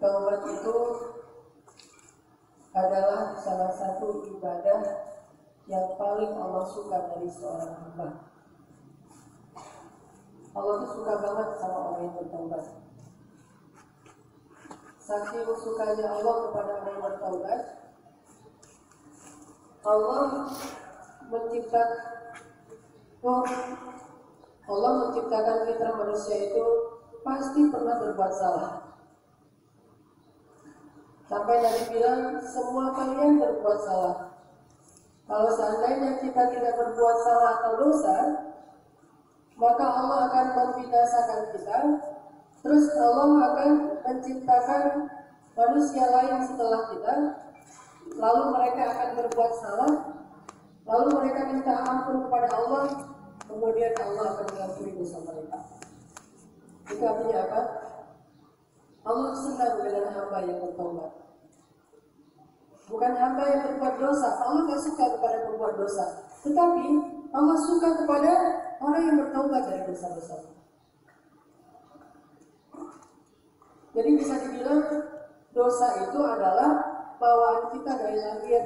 Taubat itu adalah salah satu ibadah yang paling Allah suka dari seorang hamba. Allah itu suka banget sama orang yang bertaubat. Saking sukanya Allah kepada orang yang bertaubat, Allah menciptakan fitrah manusia itu pasti pernah berbuat salah. Sampai Nabi bilang, semua kalian berbuat salah. Kalau seandainya kita tidak berbuat salah atau dosa, maka Allah akan membinasakan kita. Terus Allah akan menciptakan manusia lain setelah kita. Lalu mereka akan berbuat salah. Lalu mereka minta ampun kepada Allah. Kemudian Allah akan mengampuni dosa mereka. Itu artinya apa? Allah senang dengan hamba yang bertobat. Bukan hamba yang berbuat dosa. Allah tidak suka kepada berbuat dosa. Tetapi Allah suka kepada orang yang bertobat dari dosa-dosa. Jadi bisa dibilang dosa itu adalah bawaan kita dari lahir.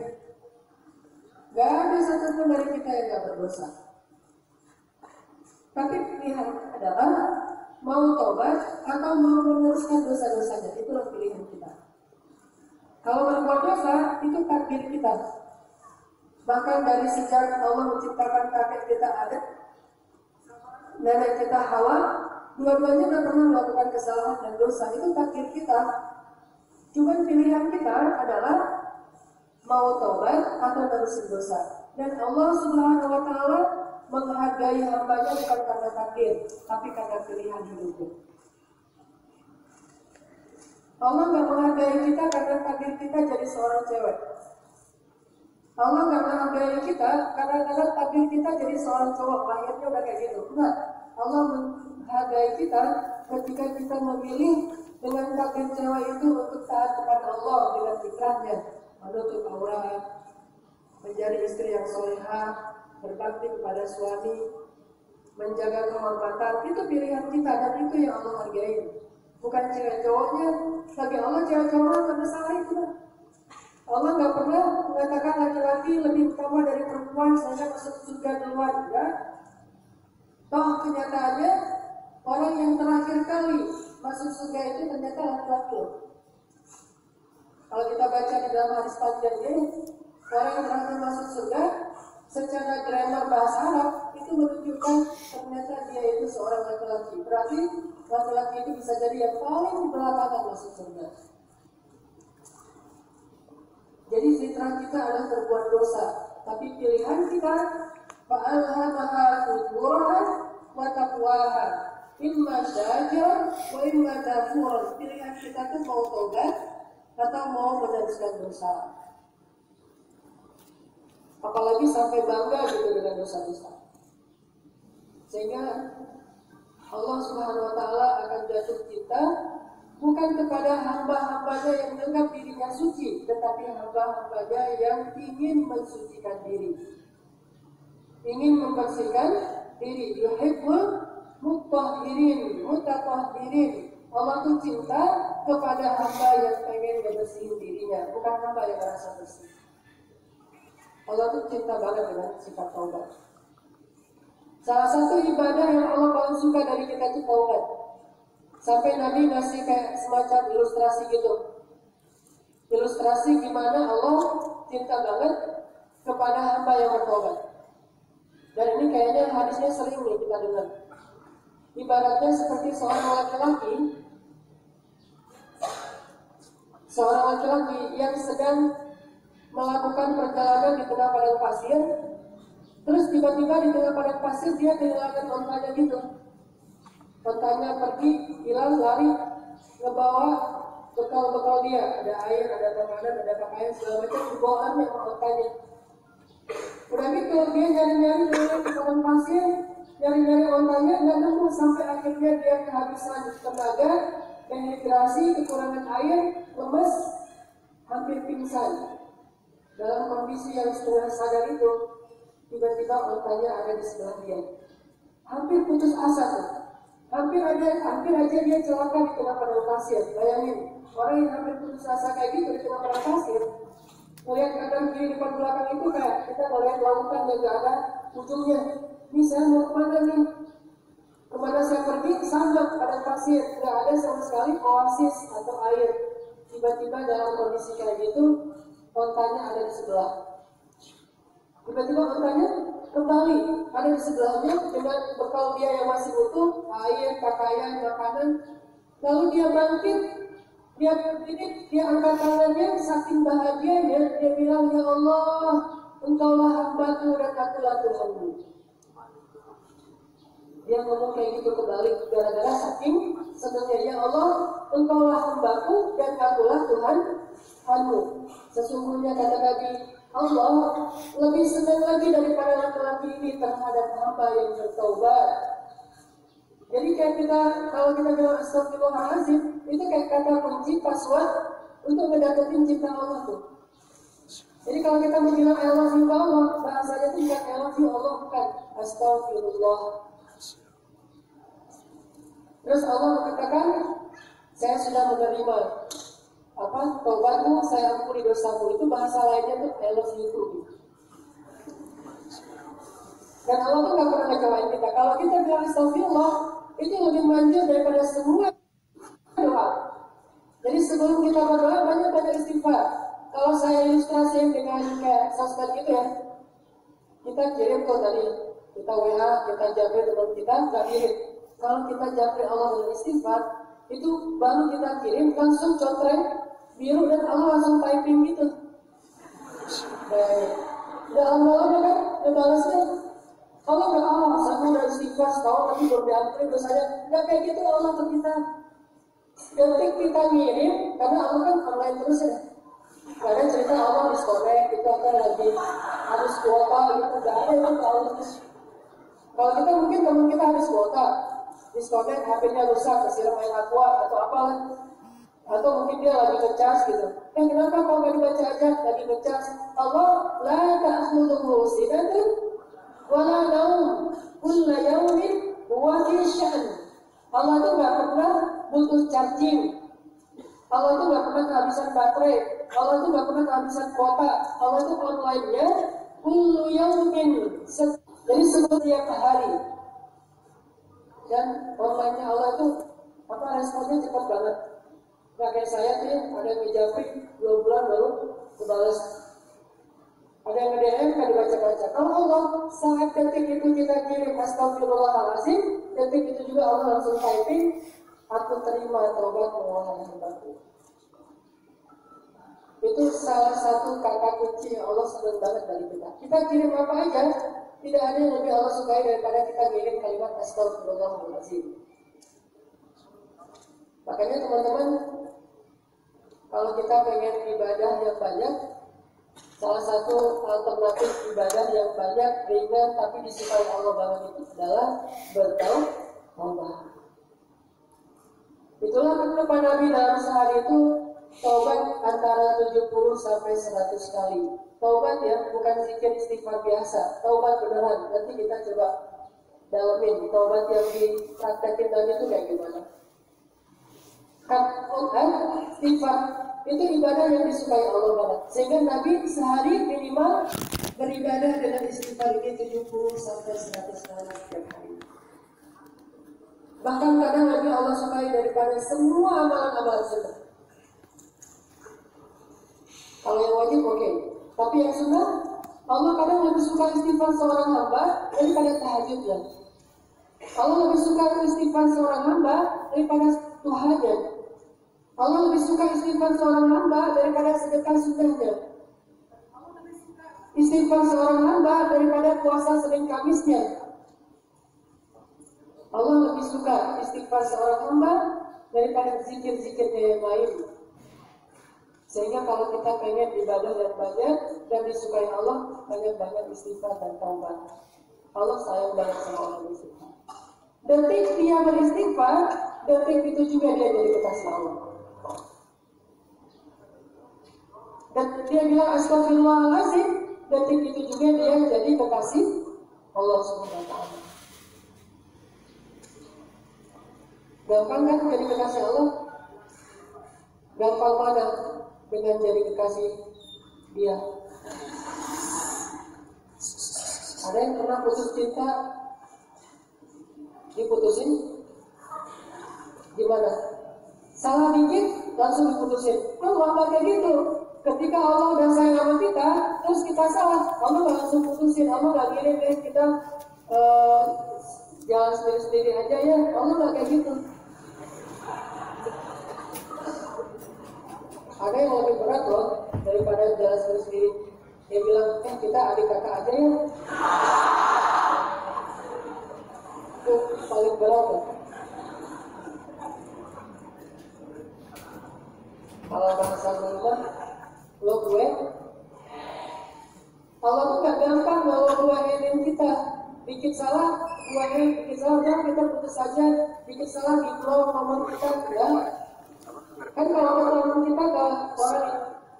Gak ada satupun dari kita yang gak berdosa. Tapi pilihan adalah mau tobat atau mau meneruskan dosa-dosanya. Itulah pilihan kita. Kalau berbuat dosa, itu takdir kita. Bahkan dari sejak Allah menciptakan kakek kita Adam, nenek kita Hawa, dua-duanya tidak pernah melakukan kesalahan dan dosa. Itu takdir kita. Cuma pilihan kita adalah mau taubat atau menerusin dosa. Dan Allah Subhanahu wa Ta'ala menghargai hambanya bukan karena takdir, tapi karena pilihan hidupnya. Allah gak menghargai kita karena takdir kita jadi seorang cewek. Allah gak menghargai kita karena takdir kita jadi seorang cowok. Lahirnya udah kayak gitu. Enggak. Allah menghargai kita ketika kita memilih dengan takdir cewek itu untuk taat kepada Allah dengan fitrahnya, menutup aurat, menjadi istri yang solehah, berbakti kepada suami, menjaga kehormatan. Itu pilihan kita dan itu yang Allah hargai. Bukan cewek cowoknya. Bagi Allah cewek cowok karena salah itu. Allah nggak pernah mengatakan laki-laki lebih utama dari perempuan sehingga masuk surga duluan. Enggak. Toh kenyataannya orang yang terakhir kali masuk surga itu ternyata laki-laki. Kalau kita baca di dalam hadis panjang ini, orang yang terakhir masuk surga secara grammar bahasa Arab itu menunjukkan ternyata dia itu seorang laki-laki. Berarti laki-laki itu bisa jadi yang paling belakangan masuk surga. Jadi fitrah kita adalah berbuat dosa, tapi pilihan kita fa'alhamaha fujuraha wa taqwaha imma syakira wa imma kafura. Pilihan kita itu mau tobat atau mau meneruskan dosa. Apalagi sampai bangga gitu dengan dosa-dosa. Sehingga Allah Subhanahu wa Ta'ala akan jatuh cinta bukan kepada hamba-hambanya yang menganggap dirinya suci, tetapi hamba-hambanya yang ingin mensucikan diri, ingin membersihkan diri. Yuhibbul mutahhirin, mutatahhirin. Allah itu cinta kepada hamba yang pengen membersihin dirinya, bukan hamba yang merasa bersih. Allah itu cinta banget dengan sifat taubat. Salah satu ibadah yang Allah paling suka dari kita itu taubat. Sampai Nabi ngasih kayak semacam ilustrasi gitu. Ilustrasi gimana Allah cinta banget kepada hamba yang bertaubat. Dan ini kayaknya hadisnya sering nih kita dengar. Ibaratnya seperti seorang laki-laki yang sedang melakukan perjalanan di tengah padang pasir. Terus tiba-tiba di tengah padang pasir dia kehilangan ontanya gitu. Ontanya pergi, hilang, lari, ngebawa bekal-bekal dia. Ada air, ada makanan, ada pakaian, segala macam dibawaannya sama ontanya. Udah gitu dia nyari-nyari di padang pasir, nyari-nyari ontanya, nggak nemu sampai akhirnya dia kehabisan tenaga, dehidrasi, kekurangan air, lemes, hampir pingsan. Dalam kondisi yang setengah sadar itu, tiba-tiba ontanya ada di sebelah dia. Hampir putus asa tuh. Hampir aja dia celaka di tengah padang pasir. Bayangin, orang yang hampir putus asa kayak gitu di tengah padang pasir, melihat kanan kiri depan belakang itu kayak kita melihat lautan yang gak ada ujungnya. Ini saya mau kemana nih? Kemana saya pergi? Sampai padang pasir, gak ada sama sekali oasis atau air. Tiba-tiba dalam kondisi kayak gitu, ontanya ada di sebelah. Tiba-tiba ontanya kembali ada di sebelahnya dengan bekal dia yang masih utuh, air, pakaian, makanan. Lalu dia bangkit, dia angkat tangannya, saking bahagianya dia bilang, ya Allah, Engkaulah hambaku dan akulah Tuhanmu. Dia ngomong kayak gitu kembali gara-gara saking senangnya, ya Allah, Engkaulah hambaku dan akulah Tuhanmu. Sesungguhnya kata Nabi, Allah lebih senang lagi daripada laki-laki ini terhadap hamba yang bertaubat. Jadi kayak kalau kita bilang astagfirullahaladzim, itu kayak kata kunci password untuk mendapatkan cinta Allah tuh. Jadi kalau kita bilang I love you Allah, bahasanya itu bukan I love you Allah, bukan astagfirullah. Terus Allah mengatakan, saya sudah menerima taubatmu, saya ampuni dosamu. Itu bahasa lainnya tuh I love you too. Dan Allah tuh gak pernah ngecewain kita. Kalau kita bilang astagfirullah, itu lebih manjur daripada semua doa. Jadi sebelum kita berdoa, banyak-banyak istighfar. Kalau saya ilustrasiin dengan kayak sosmed gitu ya, kita kirim kok tadi, kita WA, kita japri teman kita, gak kirim. Kalau kita japri Allah dengan istighfar, itu baru kita kirim, langsung contreng biru dan Allah langsung typing gitu. Udah lama-lama kan, udah balasnya. Allah gak saya udah istighfar setahun tapi belum diampuni dosanya. Gak kayak gitu Allah ke kita. Detik kita ngirim, karena Allah kan online terus ya. Gak ada cerita Allah disconnect, itu akan lagi habis kuota gitu, gak ada yang tahu. Kalau kita mungkin teman kita habis kuota, disconnect, HP-nya rusak, kesiram air aqua atau apalah. Atau mungkin dia lagi ngecas gitu. Kenapa kau gak dibaca aja? Lagi ngecas. Allah la ta'khudhuhu sinatun wala naum, kulla yaumin huwa fi sya'n. Allah itu gak pernah butuh charging. Allah itu gak pernah kehabisan baterai. Allah itu gak pernah kehabisan kuota. Allah itu online-nya kullu yaumin. Jadi setiap hari. Dan online-nya Allah itu responnya cepat banget. Gak kayak saya tuh, ada yang ngejapri 2 bulan baru kebalas. Ada yang nge-DM kan dibaca-baca. Kalau Allah saat detik itu kita kirim astagfirullahaladzim, detik itu juga Allah langsung typing, aku terima taubatmu wahai hambaku. Itu salah satu kata kunci yang Allah senang banget dari kita. Kita kirim apa aja, tidak ada yang lebih Allah sukai daripada kita kirim kalimat astagfirullahaladzim. Makanya teman-teman, kalau kita pengen ibadah yang banyak, salah satu alternatif ibadah yang banyak, ringan, tapi disukai Allah banget itu adalah bertaubat. Itulah kenapa Nabi dalam sehari itu taubat antara 70 sampai 100 kali. Taubat ya, bukan zikir istighfar biasa. Taubat beneran. Nanti kita coba dalamin. Taubat yang dipraktekin tadi itu kayak gimana? Istighfar itu ibadah yang disukai Allah banget. Sehingga Nabi sehari minimal beribadah dengan istighfar ini 70 sampai 100 kali setiap hari. Bahkan kadang Nabi Allah sukai daripada semua amalan-amalan sunnah. Kalau yang wajib oke. Tapi yang sunnah, Allah kadang lebih suka istighfar seorang hamba daripada tahajudnya. Allah lebih suka istighfar seorang hamba daripada Tuhannya. Allah lebih suka istighfar seorang hamba daripada sedekah sunnahnya. Istighfar seorang hamba daripada puasa Senin Kamisnya. Allah lebih suka istighfar seorang hamba daripada zikir-zikirnya yang lain. Sehingga kalau kita pengen ibadah yang banyak dan disukai Allah, banyak-banyak istighfar dan taubat. Allah sayang banget sama orang beristighfar. Detik dia beristighfar, detik itu juga dia jadi kekasih Allah. Dan dia bilang astagfirullahaladzim, detik itu juga dia jadi kekasih Allah Subhanahu wa ta'ala. Gampang kan jadi kekasih Allah? Gampang mana dengan jadi kekasih Dia? Ada yang pernah putus cinta diputusin? Gimana? Salah dikit langsung diputusin. Allah nggak kayak gitu. Ketika Allah udah sayang sama kita, terus kita salah, Allah nggak langsung putusin. Allah nggak kirim kita jalan sendiri-sendiri aja ya. Allah nggak kayak gitu. Ada yang lebih berat loh daripada jalan sendiri-sendiri. Dia bilang, kita adik kakak aja ya. Itu paling berat loh. Kalau bahasa rumah, lo gue, Allah tuh gak gampang kalau duainin kita. Dikit salah, duainin, dikit salah, udah kita putus saja. Dikit salah, di-block nomor kita, ya. Kan kalau nomor kita ke orang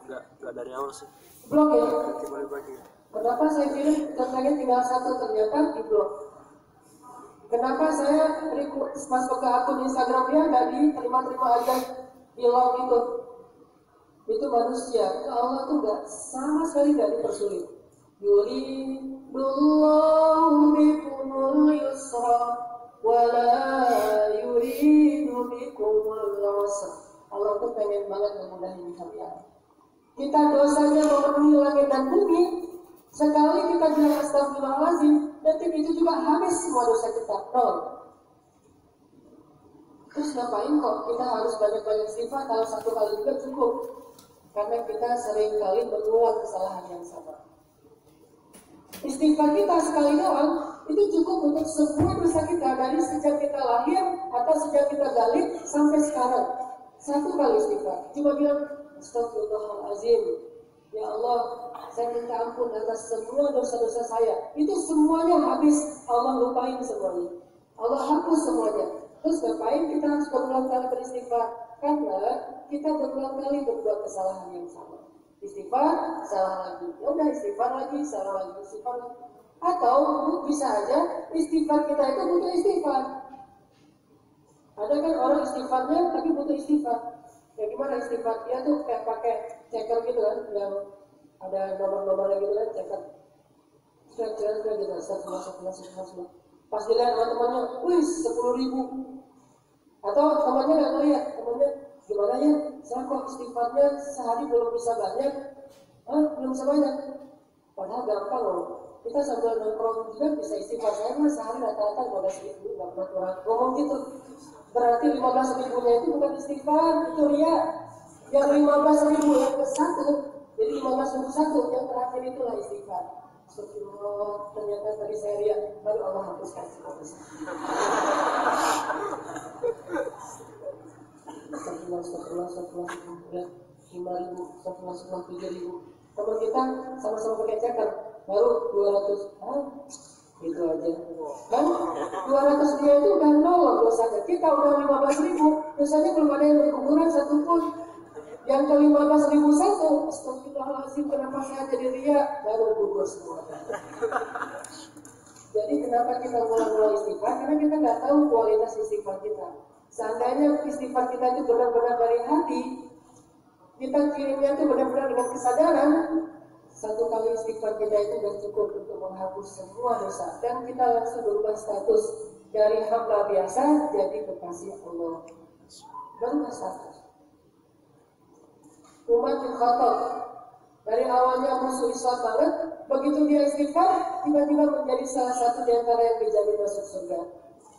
Enggak dari awal sih. blok ya. Bagi. Kenapa saya kirim contohnya tinggal satu, ternyata di-block. Kenapa saya request masuk ke akun Instagram dia nggak diterima-terima aja di log itu? Itu manusia, itu Allah tuh nggak sama sekali nggak dipersulit. Yuridullahu bikumul yusra wala yuridu bikumul usra. Allah tuh pengen banget memudahin kalian. Kita dosanya memenuhi langit dan bumi. Sekali kita bilang astagfirullahaladzim, detik itu juga habis semua dosa kita. Terus ngapain kok kita harus banyak-banyak istighfar kalau satu kali juga cukup? Karena kita sering kali berulang kesalahan yang sama. Istighfar kita sekali doang itu cukup untuk semua dosa kita dari sejak kita lahir atau sejak kita balik sampai sekarang. Satu kali istighfar, cuma bilang astagfirullahaladzim, ya Allah, saya minta ampun atas semua dosa-dosa saya. Itu semuanya habis, Allah lupain semuanya, Allah hapus semuanya. Terus ngapain kita harus berulang kali beristighfar? Karena kita berulang kali berbuat kesalahan yang sama. Istighfar, salah lagi. Ya udah istighfar lagi, salah lagi, istighfar lagi. Atau bisa aja istighfar kita itu butuh istighfar. Ada kan orang istighfarnya tapi butuh istighfar. Ya gimana istighfar? Dia tuh kayak pakai checker gitu kan, yang ada nomor-nomornya gitu kan, checker. Checker gitu, satu. Pas dilihat sama temannya, wih 10.000. Atau temannya nggak ngeliat, temannya gimana ya? Saya kok istighfarnya sehari belum bisa banyak, belum bisa banyak. Padahal gampang loh. Kita sambil nongkrong juga bisa istighfar. Saya mah sehari rata-rata 15.000, nggak pernah kurang. Ngomong gitu. Berarti 15.000-nya itu bukan istighfar, itu ria. Yang 15.000 yang ke satu, jadi 15.000 satu, yang terakhir itulah istighfar. Astagfirullah, ternyata tadi saya ria, baru Allah hapuskan semua dosa. Astagfirullah, 5.000, astagfirullah, 7.000. Teman kita sama-sama pakai checker, baru 200. Itu aja. Kan 200 dia itu udah nol dosanya. Kita udah 15.000, dosanya belum ada yang berkuburan satupun. Yang ke 15.000 satu, astagfirullahaladzim, kenapa saya jadi ria? Baru gugur semua. Jadi kenapa kita ulang-ulang istighfar? Karena kita nggak tahu kualitas istighfar kita. Seandainya istighfar kita itu benar-benar dari hati, kita kirimnya itu benar-benar dengan kesadaran, satu kali istighfar kita itu sudah cukup untuk menghapus semua dosa. Dan kita langsung berubah status dari hamba biasa jadi kekasih Allah. Berubah status. Umar bin Khattab dari awalnya musuh Islam banget, begitu dia istighfar, tiba-tiba menjadi salah satu di antara yang dijamin masuk surga.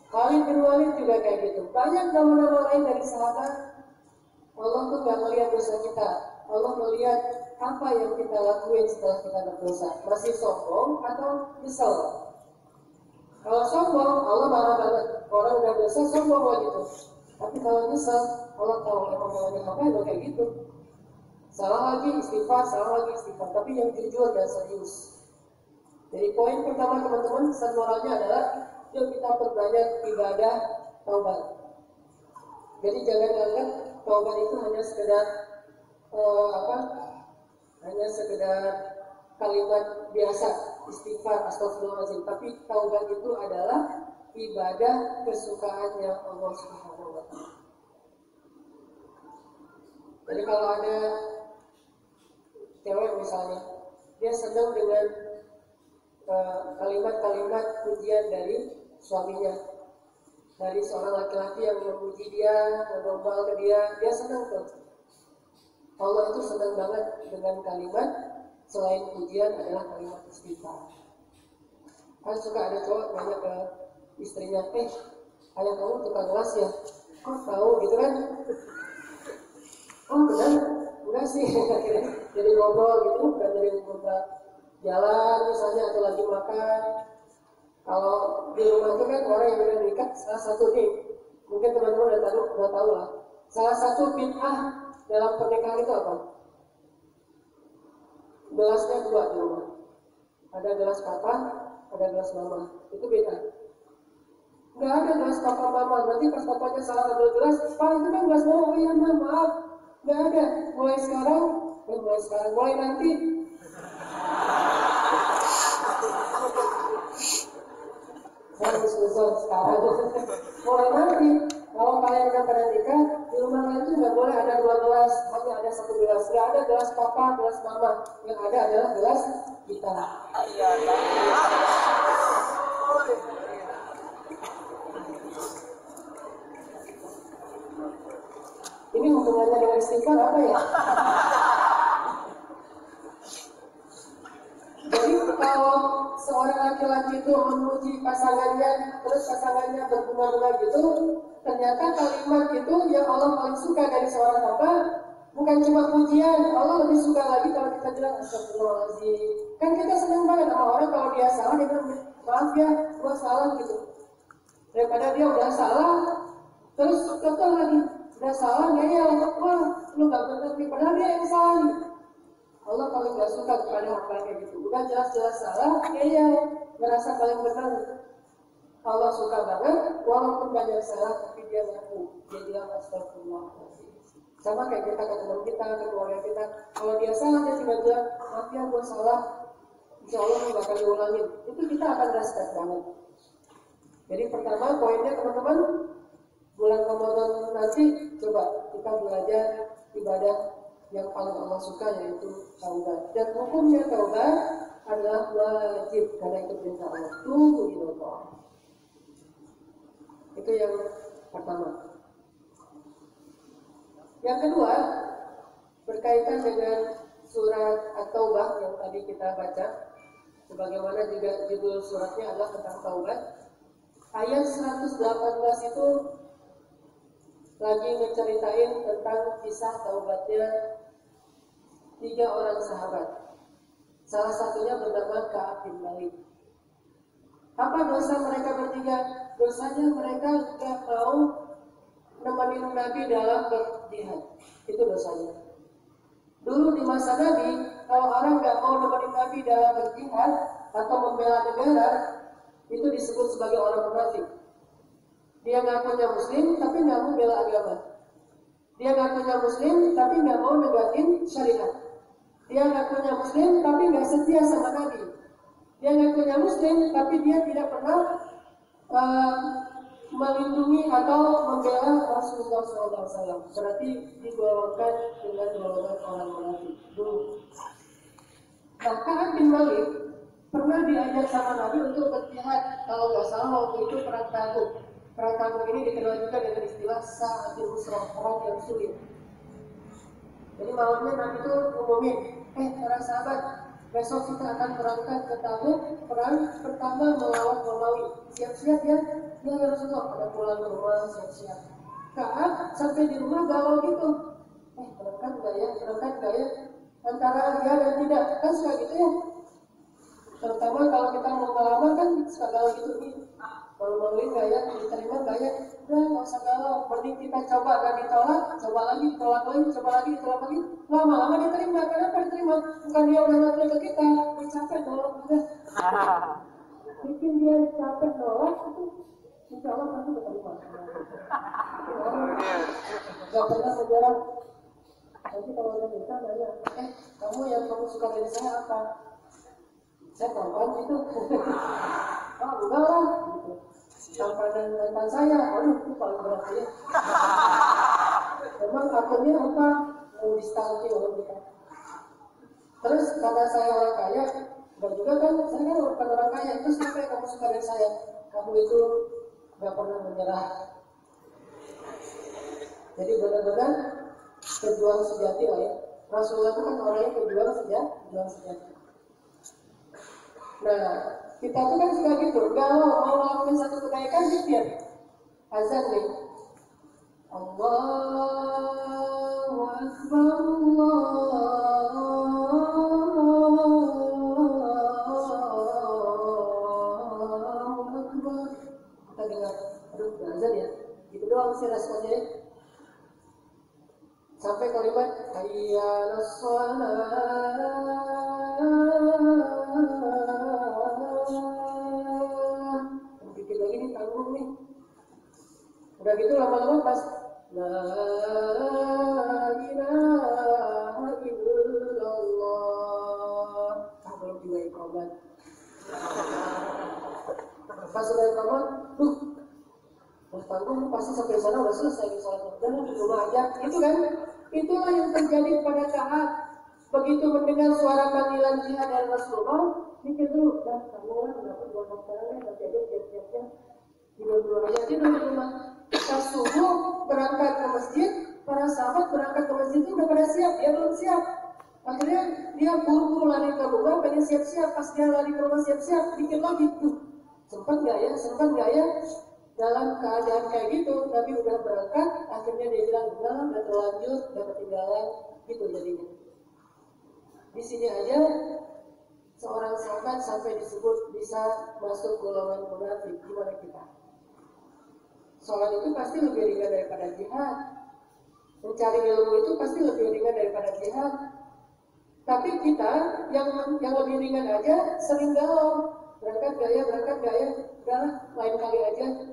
Khalid bin Walid juga kayak gitu. Banyak nama-nama lain dari sahabat. Allah tuh gak melihat dosa kita. Allah melihat apa yang kita lakuin setelah kita berdosa. Masih sombong atau nyesel? Kalau sombong, Allah marah banget. Orang udah dosa sombong gitu. Tapi kalau nyesel, Allah tahu emang maunya apa ya kayak gitu. Salah lagi istighfar, tapi yang jujur dan serius. Jadi poin pertama teman-teman, pesan moralnya adalah yuk kita perbanyak ibadah taubat. Jadi jangan anggap taubat itu hanya sekedar hanya sekedar kalimat biasa istighfar, astagfirullahaladzim. Tapi taubat itu adalah ibadah kesukaannya Allah Subhanahu wa Jadi kalau ada cewek misalnya, dia senang dengan kalimat-kalimat pujian dari suaminya, dari seorang laki-laki yang memuji dia, menombal ke dia, dia senang tuh. Allah itu senang banget dengan kalimat selain pujian adalah kalimat istighfar. Kan suka ada cowok nanya ke istrinya, ayah kamu tukang las ya? Kok tahu gitu kan? Oh benar? Enggak sih. Jadi ngobrol gitu, bukan dari ngobrol jalan misalnya atau lagi makan. Kalau di rumah itu kan orang yang udah nikah, salah satu nih, mungkin teman-teman udah tahu lah. Salah satu bid'ah dalam pernikahan itu apa? Gelasnya dua di rumah. Ada gelas papa, ada gelas mama. Itu bid'ah. Nggak ada gelas papa mama. Nanti pas papanya salah ambil gelas, pak itu kan gelas mama. Oh iya maaf. Nggak ada. Mulai nanti. Saya susah sekarang. Mulai nanti. Kalau kalian udah pada nikah, di rumah kalian itu nggak boleh ada dua gelas, hanya ada satu gelas. Nggak ada gelas papa, gelas mama. Yang ada adalah gelas kita. Ini hubungannya dengan istighfar apa ya? Jadi kalau seorang laki-laki itu memuji pasangannya, terus pasangannya berbunga-bunga gitu, ternyata kalimat itu yang Allah paling suka dari seorang hamba bukan cuma pujian. Allah lebih suka lagi kalau kita bilang astagfirullahaladzim. Kan kita senang banget sama orang kalau dia salah, dia bilang maaf ya, gua salah gitu. Daripada dia udah salah, terus kekeh lagi, udah salah nggak ya? Wah, lu nggak benar nih, padahal dia yang salah nih. Allah paling nggak suka kepada hamba kayak gitu. Udah jelas-jelas salah, ya merasa paling benar. Allah suka banget, walaupun banyak salah, tapi dia ngaku, dia bilang astagfirullahaladzim. Sama kayak kita ke teman kita, ke keluarga kita. Kalau dia salah, dia tinggal bilang, maaf ya, gue salah. Insya Allah gue bakal diulangin. Itu kita akan respect banget. Jadi pertama, poinnya teman-teman, bulan Ramadan nanti, coba kita belajar ibadah yang paling Allah suka, yaitu taubat. Dan hukumnya taubat adalah wajib, karena itu perintah Allah. Tunggu di Allah. Itu yang pertama. Yang kedua, berkaitan dengan surat At-Taubah yang tadi kita baca, sebagaimana juga judul suratnya adalah tentang taubat. Ayat 118 itu lagi ngeceritain tentang kisah taubatnya 3 orang sahabat. Salah satunya bernama Ka'ab bin Malik. Apa dosa mereka bertiga? Dosanya mereka tidak mau nemenin Nabi dalam berjihad. Itu dosanya. Dulu di masa Nabi, kalau orang nggak mau nemenin Nabi dalam berjihad atau membela negara, itu disebut sebagai orang munafik. Dia ngakunya Muslim, tapi nggak mau bela agama. Dia ngakunya Muslim, tapi nggak mau negatin syariat. Dia ngakunya Muslim, tapi nggak setia sama Nabi. Dia ngakunya Muslim, tapi dia tidak pernah melindungi atau membela Rasulullah SAW. Berarti digolongkan dengan golongan orang munafik dulu. Nah, Ka'ab bin Malik pernah diajak sama Nabi untuk berjihad. Kalau nggak salah waktu itu perang Tabuk. Perang Tabuk ini dikenal juga dengan istilah Sa'atul Usrah, perang yang sulit. Jadi malamnya Nabi itu umumin, para sahabat, besok kita akan berangkat ke Tabuk, perang pertama melawan Romawi. Siap-siap ya? Ya Rasulullah, pada pulang ke rumah siap-siap. Ka'ab sampai di rumah galau gitu. Berangkat nggak ya? Antara ya dan tidak, kan suka gitu ya. Terutama kalau kita mau ngelamar kan suka galau gitu nih. Malu-maluin nggak ya? Diterima nggak ya? Udah nggak usah galau. Mending kita coba dan ditolak, coba lagi, ditolak lagi. Lama-lama diterima. Kenapa diterima? Bukan dia udah ngatur ke kita, dia capek nolak udah. Bikin dia capek nolak itu, insya Allah pasti diterima. Gak pernah menjarang. Nanti kalau udah nikah nanya, kamu yang kamu suka dari saya apa? Saya perempuan gitu. Oh enggak lah gitu. Tampanan saya, aduh itu paling berat ya. Memang akhirnya apa? mau distalking oleh kita. Terus karena saya orang kaya, dan juga kan saya kan bukan orang kaya, itu siapa yang kamu suka dari saya? Kamu itu gak pernah menyerah. Jadi benar-benar pejuang sejati lah ya. Rasulullah itu kan orangnya pejuang sejati. Nah, kita tuh kan suka gitu, kalau mau melakukan satu kebaikan zikir. Azan nih. Allahu Akbar, Allahu Akbar. Kita dengar, aduh azan ya. Gitu doang sih responnya. Sampai kalimat hayya 'alas shalah. Dikit lagi nih tanggung nih. Udah gitu lama-lama pas la ilaha illallah. Belum juga iqamat. Pas sudah iqamat, tanggung pasti sampai sana udah selesai di sholat dan di rumah aja, gitu kan? Itulah yang terjadi pada saat begitu mendengar suara panggilan jihad dari Rasulullah, mikir dulu, dah kamu lah dapat buat sekarang nanti aja siap-siapnya dulu aja tidur di rumah. Pas subuh berangkat ke masjid, para sahabat berangkat ke masjid itu udah pada siap, dia belum siap. Akhirnya dia buru-buru lari ke rumah, pengen siap-siap. Pas dia lari ke rumah siap-siap, mikir lagi tuh, sempat nggak ya? Dalam keadaan kayak gitu, Nabi udah berangkat, akhirnya dia bilang, udah terlanjur, udah ketinggalan, gitu jadinya. Di sini aja, seorang sahabat sampai disebut bisa masuk golongan munafik. Gimana kita? Sholat itu pasti lebih ringan daripada jihad. Mencari ilmu itu pasti lebih ringan daripada jihad. Tapi kita, yang lebih ringan aja, sering galau. Berangkat gaya, udahlah, lain kali aja.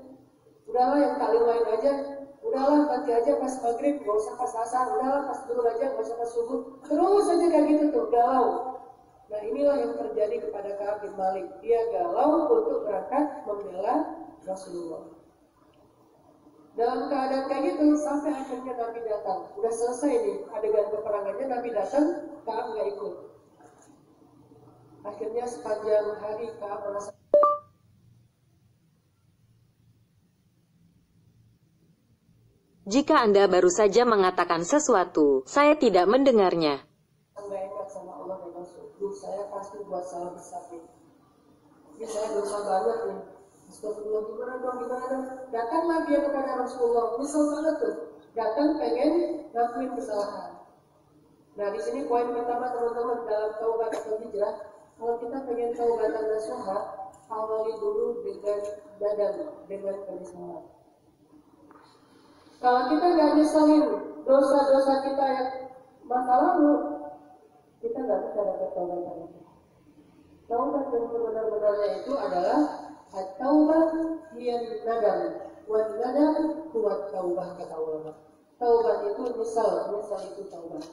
Udahlah yang kali lain aja, udahlah nanti aja pas maghrib, gak usah pas asar, udahlah pas dulu aja, gak usah pas subuh. Terus aja kayak gitu tuh, galau. Nah inilah yang terjadi kepada Ka'ab bin Malik. Dia galau untuk berangkat membela Rasulullah. Dalam keadaan kayak gitu, sampai akhirnya Nabi datang. Udah selesai nih, adegan peperangannya, Nabi datang, Ka'ab gak ikut. Akhirnya sepanjang hari Ka'ab merasa jika Anda baru saja mengatakan sesuatu, saya tidak mendengarnya. Enggak enak sama Allah dan Rasul. Saya pasti buat salah besar nih. Ini saya dosa banget nih. Astagfirullah, gimana dong? Datanglah dia kepada Rasulullah. Misal banget tuh. Datang pengen ngakuin kesalahan. Nah di sini poin pertama teman-teman dalam taubat atau hijrah. Kalau kita pengen taubatan nasuha, awali dulu dengan penyesalan. Kalau kita nggak nyesalin dosa-dosa kita yang masa lalu, kita nggak bisa dapat taubatan itu. Taubat yang benar-benarnya itu adalah at-taubah hiya nadam, wa nadam huwa taubah, kata ulama. Taubat itu nyesal itu taubat.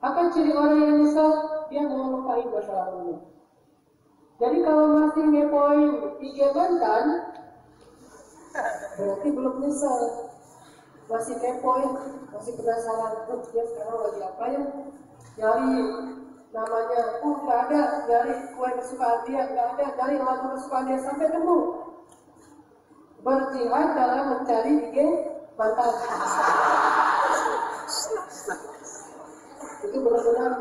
Apa ciri orang yang nyesal? Dia mau lupain masa lalunya. Jadi kalau masih ngepoin IG mantan, berarti belum nyesal. Masih kepoin, masih penasaran, dia sekarang lagi apa ya? Nyari namanya, nggak ada. Nyari kue kesukaan dia, nggak ada. Nyari lagu kesukaan dia sampai nemu. Berjihad dalam mencari IG mantan. Itu benar-benar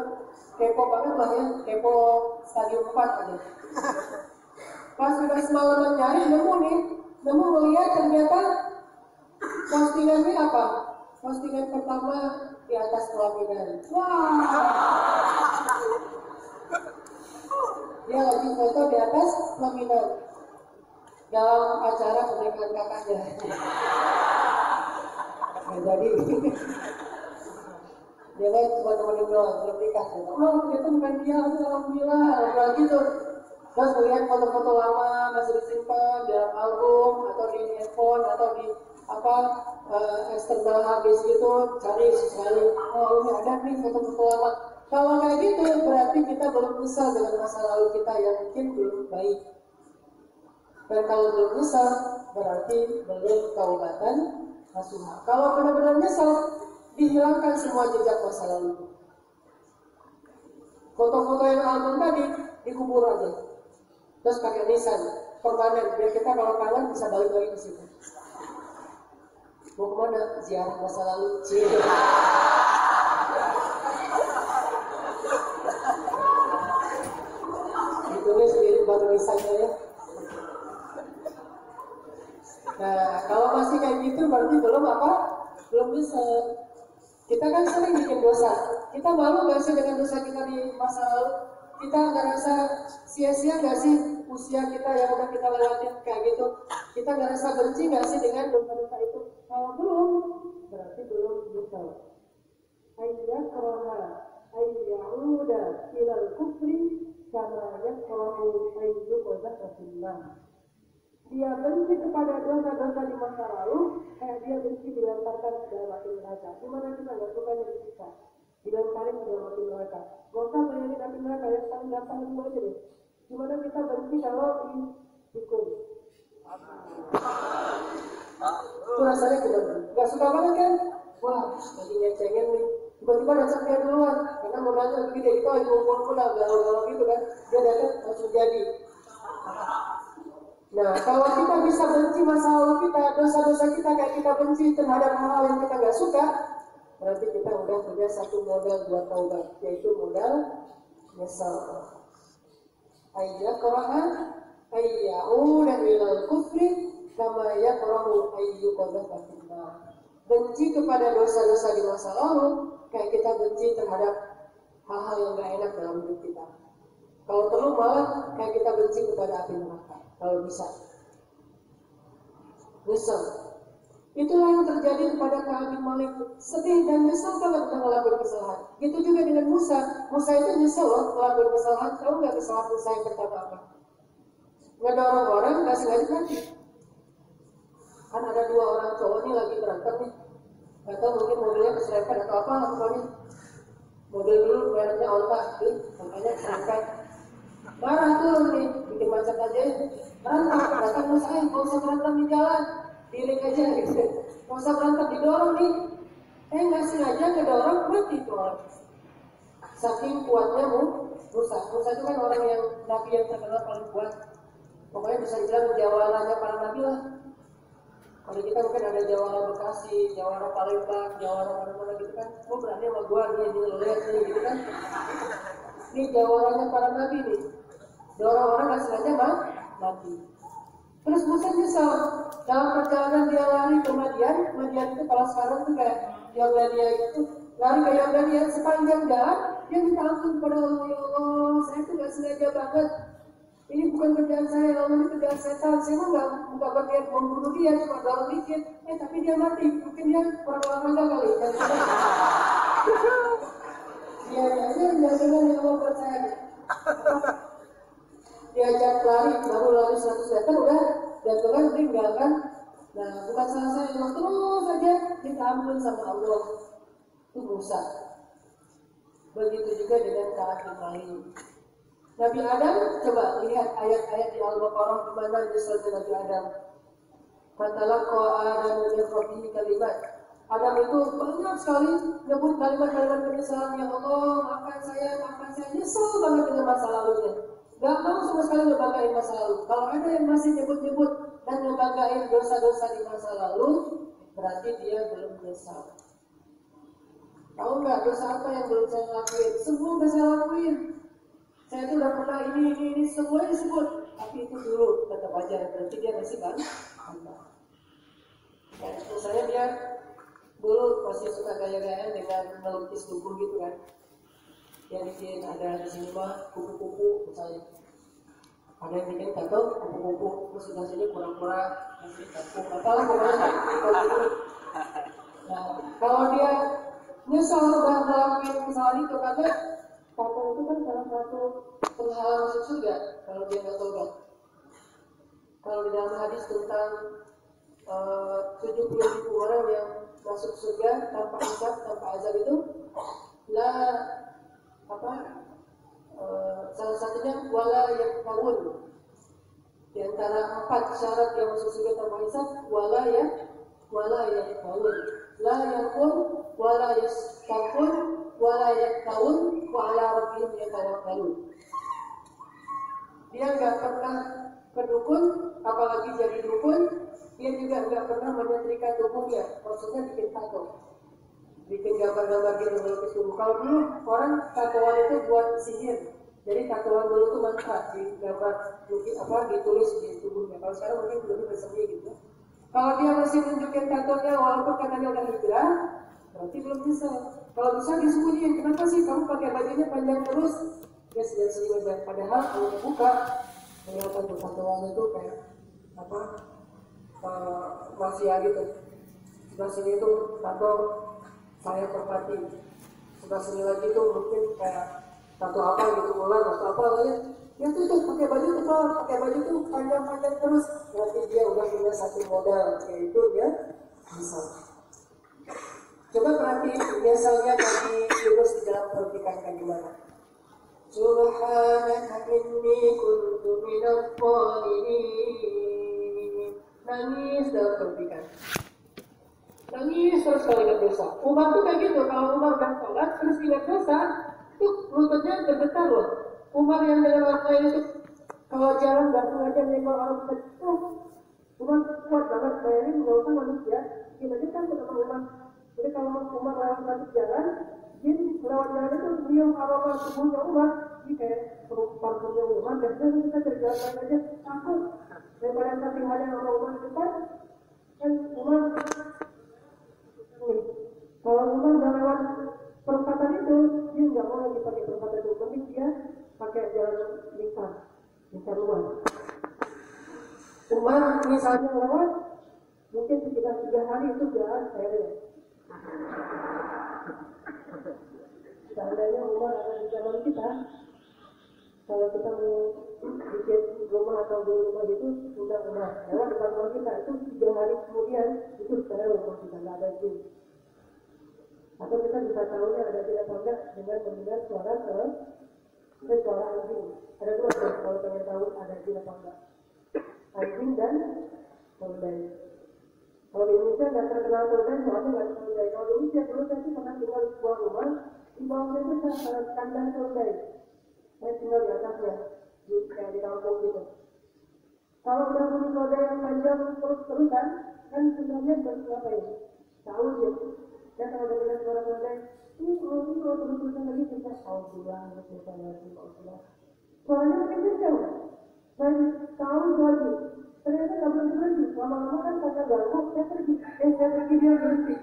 kepo banget lah ya, kepo stadium 4 aja. Pas sudah semalaman nyari, nemu melihat ternyata postingannya apa? Postingan pertama di atas pelaminan. Wah, dia lagi foto di atas pelaminan dalam acara pernikahan kakaknya. Nah, jadi dia lihat teman-teman doang belum nikah. Oh, itu bukan dia, alhamdulillah, gitu. Terus melihat foto-foto lama masih disimpan di dalam album atau di handphone atau di eksternal hard disk gitu, cari sekali. Oh, ini ada nih foto-foto lama. Kalau kayak gitu berarti kita belum nyesal dengan masa lalu kita yang mungkin belum baik. Dan kalau belum nyesal berarti belum taubatan nasuha. Kalau benar-benar nyesel, dihilangkan semua jejak masa lalu. Foto-foto yang album tadi dikubur aja, terus pakai nisan permanen biar kita kalau kangen bisa balik lagi ke situ. Mau kemana? Ziarah masa lalu. Ditulis sendiri baru nisannya ya. Nah, kalau masih kayak gitu berarti belum apa? Belum bisa. Kita kan sering bikin dosa. Kita malu nggak sih dengan dosa kita di masa lalu? Kita nggak rasa sia-sia nggak sih usia kita yang udah kita lewatin kayak gitu? Kita nggak rasa benci nggak sih dengan dosa-dosa itu? Kalau belum, berarti belum bisa. Ayya karaha ayyauda ilal kufri kama yakrahu ayyuqadha fillah. Dia benci kepada dosa-dosa di masa lalu, kayak dia benci dilemparkan ke dalam api neraka. Gimana kita nggak suka jadi kita dilemparin ke dalam api neraka? Gak usah bayangin api neraka ya, paling gampang itu aja deh. Gimana kita benci kalau dihukum? Itu rasanya gimana? Gak suka banget kan? Wah, lagi nyecengin nih. Tiba-tiba datang dia duluan, karena modalnya lebih gede. Itu lagi ngumpul lah, galau-galau gitu kan. Dia datang langsung jadi. Nah, kalau kita bisa benci masa lalu kita, dosa-dosa kita kayak kita benci terhadap hal-hal yang kita nggak suka, berarti kita udah punya satu modal buat taubat, yaitu modal nyesal. Ayyakaraha ayyauda ilal kufri kama yakrahu ayyuqadha fillah. Benci kepada dosa-dosa di masa lalu kayak kita benci terhadap hal-hal yang gak enak dalam hidup kita. Kalau perlu malah kayak kita benci kepada api neraka. Kalau bisa nyesel. Itulah yang terjadi kepada Ka'ab bin Malik. Sedih dan nyesel banget udah ngelakuin kesalahan. Gitu juga dengan Musa. Musa itu nyesel loh ngelakuin kesalahan. Tahu gak kesalahan Musa yang pertama apa? Ngedorong orang gak sengaja mati. Kan ada dua orang cowok nih lagi berantem nih. Gak tau mungkin mobilnya keserempet atau apa lah pokoknya. Mobil dulu mereknya Honda, makanya keserempet. Marah tuh nih, bikin macet aja. Berantem, datang Musa, gak usah berantem di jalan, diiring aja gitu. Gak usah berantem, didorong nih. Gak sengaja ngedorong, mati tuh orang. Saking kuatnya Musa. Musa itu kan orang yang nabi yang terkenal paling kuat. Pokoknya bisa dibilang jawarannya para nabi lah. Kalau kita mungkin ada jawara Bekasi, jawara Palembang, jawara mana-mana gitu kan. Oh berani sama gua nih, lihat nih gitu kan. Ini jawarannya para nabi nih. Dorong orang gak sengaja mati. Terus Musa nyesal. Dalam perjalanan dia lari ke Madian itu kalau sekarang tuh kayak Yordania gitu. Lari ke Yordania sepanjang jalan, dia minta ampun kepada Allah. Ya Allah, saya tuh gak sengaja banget. Ini bukan kerjaan saya, Allah ini kerjaan setan. Saya mah nggak berniat membunuh dia, cuma dorong dikit. Tapi dia mati. Mungkin dia kurang olahraga kali. Dia aja nggak senang yang Allah buat saya. Diajak lari, baru lari 100 meter udah jantungan meninggalkan. Nah, bukan salah saya, yang terus saja minta ampun sama Allah. Itu Musa. Begitu juga dengan Ka'ab bin Malik. Nabi Adam, coba lihat ayat-ayat di Al-Baqarah di mana disebut Nabi Adam. Fatalaqa Adam min rabbih kalimat. Adam itu banyak sekali nyebut kalimat-kalimat penyesalan. Ya Allah, maafkan saya, nyesel banget dengan masa lalunya. Gak mau sama sekali ngebanggain masa lalu. Kalau ada yang masih nyebut-nyebut dan ngebanggain dosa-dosa di masa lalu, berarti dia belum menyesal. Tahu nggak dosa apa yang belum saya lakuin? Semua udah saya lakuin. Saya itu udah pernah ini semua disebut, tapi itu dulu tetap aja berarti dia masih bangga. Ya, misalnya dia dulu masih suka gaya-gayaan dengan melukis tubuh gitu kan. Dia bikin ada di sini mah kupu-kupu misalnya. Ada yang bikin tato kupu-kupu, terus di sini kura-kura, masih tato, apalah pokoknya gitu. Nah, kalau dia nyesal udah ngelakuin kesalahan itu karena tato itu kan salah satu penghalang masuk surga kalau dia nggak tobat. Kalau di dalam hadis tentang 70.000 orang yang masuk surga tanpa hisab, tanpa azab itu, salah satunya wala yakfurun. Di antara 4 syarat yang masuk surga tanpa hisab, wala wala yakun, la yakun wala yastakun wala yakun wa ala rabbihim yatawakkalun. Dia nggak pernah ke dukun, apalagi jadi dukun. Dia juga nggak pernah menyetrika tubuhnya, maksudnya bikin tato, bikin gambar-gambar gitu melukis tubuh. Kalau dulu orang tatoan itu buat sihir, jadi tatoan dulu itu mantra, di gambar, ditulis di tubuhnya. Kalau sekarang mungkin belum bersemi gitu. Kalau dia masih nunjukin tatonya walaupun katanya udah hijrah, berarti belum bisa. Kalau bisa disembunyiin, kenapa sih kamu pakai bajunya panjang terus? Dia sendiri aja. Padahal kalau dibuka, kelihatan tuh tatoan itu kayak manusia gitu. Sebelah sini itu tato saya terpati. Sebelah sini lagi tuh mungkin kayak tato apa gitu, ular atau apa lagi. Ya tuh pakai baju tebal, pakai baju tuh panjang-panjang terus. Berarti dia udah punya satu modal, yaitu dia bisa. Coba perhatiin misalnya dari Yunus di dalam pertikaian gimana. Subhanaka inni kuntu minadh dhalimin. Nangis dalam pertikaian. Nangis terus kalau ingat dosa. Umar tuh kayak gitu, kalau Umar udah sholat terus ingat dosa, tuh lututnya bergetar loh. Umar yang dengan orang lain itu kalau jalan nggak sengaja nengok orang kecil, Umar kuat banget. Bayangin nggak usah manusia, gimana kan sama Umar. Jadi kalau Umar lewat satu jalan, jin lewat jalan itu nyium aroma tubuhnya Umar, ini kayak parfumnya Umar. Dan kita terjalan aja takut daripada nanti ada orang Umar depan. Kan Umar, kalau Umar udah lewat perempatan itu, dia nggak mau lagi pakai perempatan itu, mungkin dia pakai jalan lingkar luar. Umar misalnya lewat, mungkin sekitar 3 hari itu jalan saya lihat. Seandainya Umar ada di zaman kita, kalau kita mau bikin rumah atau beli rumah itu, undang Umar lewat depan rumah kita, itu 3 hari kemudian itu sekarang rumah kita nggak ada jin. Atau kita bisa tahunya ada jin atau enggak dengan mendengar suara suara anjing. Ada dua kalau pengen tahu ada jin atau enggak, anjing dan keledai. Kalau di Indonesia nggak terkenal keledai, soalnya nggak keledai. Kalau di Indonesia dulu saya sih pernah tinggal di sebuah rumah, di bawahnya itu kandang keledai. Saya tinggal di atasnya, kayak di kampung gitu. Kalau udah bunyi keledai yang panjang terus-terusan, kan sebenarnya berapa ya? Tahu dia. Dan kalau udah dengar suara keledai, ini kalau terus-terusan lagi kita tahu juga, kita lagi Allah. Suaranya mungkin kencang, dan tahu lagi. Ternyata nggak berhenti. Lama-lama kan kata ganggu, saya pergi dia berhenti.